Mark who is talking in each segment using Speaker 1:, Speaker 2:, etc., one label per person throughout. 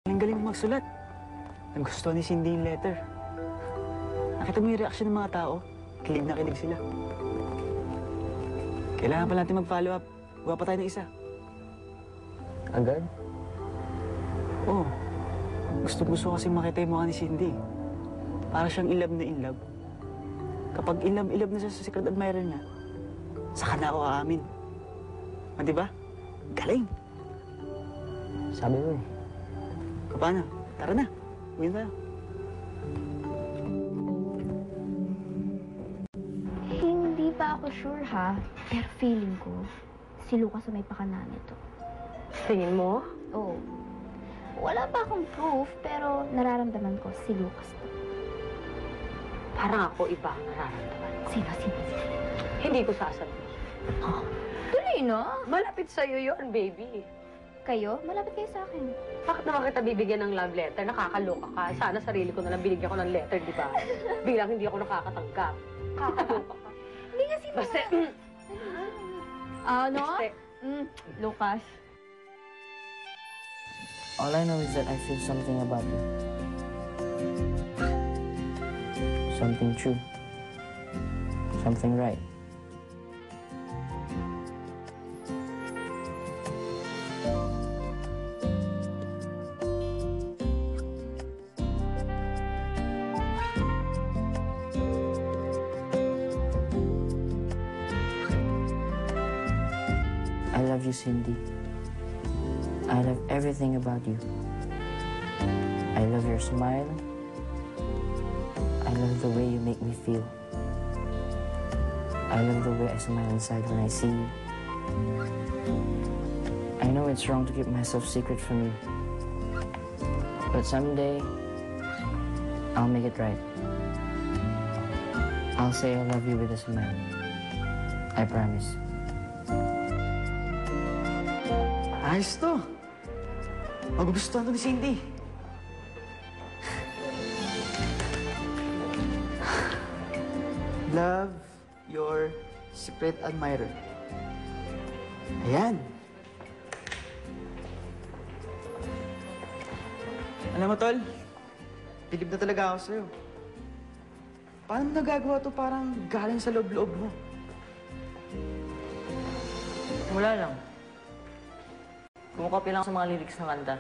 Speaker 1: Ang galing mo magsulat. Nagustuhan ni Cindy yung letter. Nakita mo yung reaksyon ng mga tao? Kilig na kilig sila. Kailangan pa natin mag-follow up. Gawa pa tayo ng isa.
Speaker 2: Agad?
Speaker 1: Oo. Gusto kasi makita yung mukha ni Cindy. Para siyang in love na in love. Kapag in love na siya sa secret admirer niya, saka na ako aamin. Di ba? Galing!
Speaker 2: Sabi mo eh.
Speaker 1: Paano? Tara na. Uwi na tayo.
Speaker 3: Hindi pa ako sure ha, pero feeling ko, si Lucas ang may pakana nito.
Speaker 4: Tingin mo?
Speaker 3: Oo. Wala pa akong proof, pero nararamdaman ko si Lucas to.
Speaker 4: Parang ako iba ang nararamdaman.
Speaker 3: Sino?
Speaker 4: Hindi ko sasabihin.
Speaker 3: Oh, tuloy no?
Speaker 4: Malapit sa'yo yun, baby.
Speaker 3: Kayo? Malapit kayo sa akin.
Speaker 4: Bakit naman kita bibigyan ng love letter? Nakakaloka ka. Sana sarili ko na lang binigyan ko ng letter, di ba? Bilang hindi ako nakakatanggap. Kakaloka ka.
Speaker 3: Hindi kasi
Speaker 4: Basta,
Speaker 3: ano?
Speaker 4: Basta.
Speaker 3: Lucas.
Speaker 2: All I know is that I feel something about you. Something true. Something right. I love you, Cindy. I love everything about you. I love your smile. I love the way you make me feel. I love the way I smile inside when I see you. I know it's wrong to keep myself secret from you. But someday, I'll make it right. I'll say I love you with a smile. I promise.
Speaker 1: Ayos to. Magugustuhan to ni Cindy. Love your secret admirer. Ayan. Alam mo, Tol, bilib na talaga ako sa'yo. Paano mo nagagawa to parang galing sa loob-loob mo?
Speaker 2: Wala lang. Kumukopya lang sa mga lyrics ng kanta.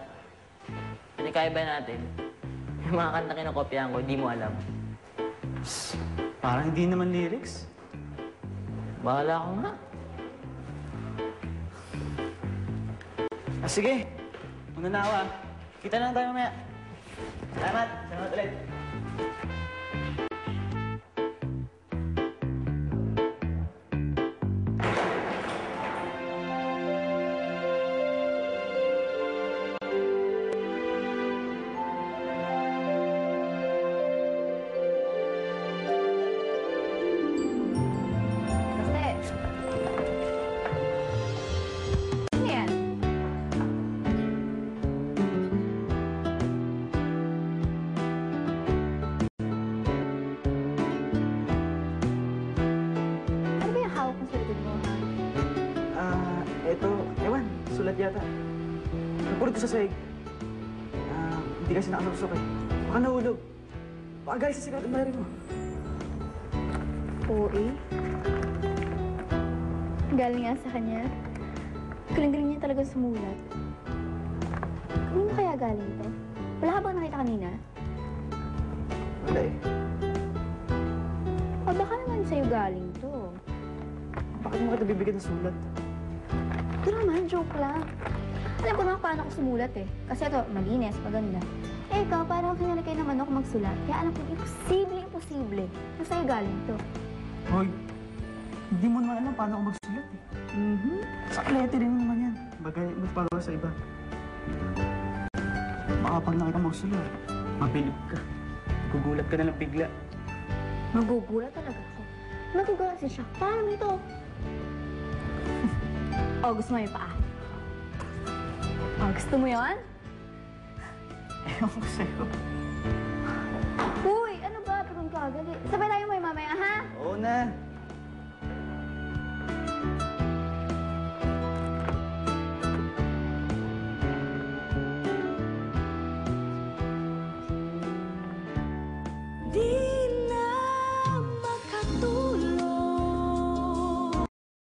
Speaker 2: Pinikaiba natin. Yung mga kanta kinakopyahan ko, di mo alam.
Speaker 1: Parang hindi naman lyrics.
Speaker 2: Bahala ko nga.
Speaker 1: Sige. Una na ako, ah. Kita na lang tayo mamaya. Salamat. Salamat ulit. Ewan, sulat yata. Napulot ko sa sahig. Hindi kasi nakasusok eh. Baka nahulog. Baka galing sa secret admirer mo.
Speaker 3: Oo eh. Galing nga sa kanya. Galing-galing niya talaga sumulat. Kanino kaya galing to? Wala ka bang nakita kanina?
Speaker 1: Wala eh.
Speaker 3: O baka naman sa'yo galing to.
Speaker 1: Bakit mo kita bibigyan ng sulat?
Speaker 3: Ito naman, joke lang. Alam ko naman paano ako sumulat eh. Kasi ito, malinis, maganda. Eh ikaw, parang kinalikay naman ako magsulat. Kaya alam ko, imposible na sa'yo galing to.
Speaker 1: Hoy, hindi mo naman alam paano ako magsulat eh. Sa lettering naman yan. Bagay magpagawa sa iba. Baka pag nakita magsulat, mabilib ka. Gugulat ka na lang bigla.
Speaker 3: Magugulat talaga ako. Magugulat si siya. Paano ito? O, gusto mo yung paa? O, gusto mo yun?
Speaker 1: Ewan ko sa'yo.
Speaker 3: Uy, ano ba? Pagod ka agad eh. Sabay tayo may mamaya, ha?
Speaker 1: Oo na.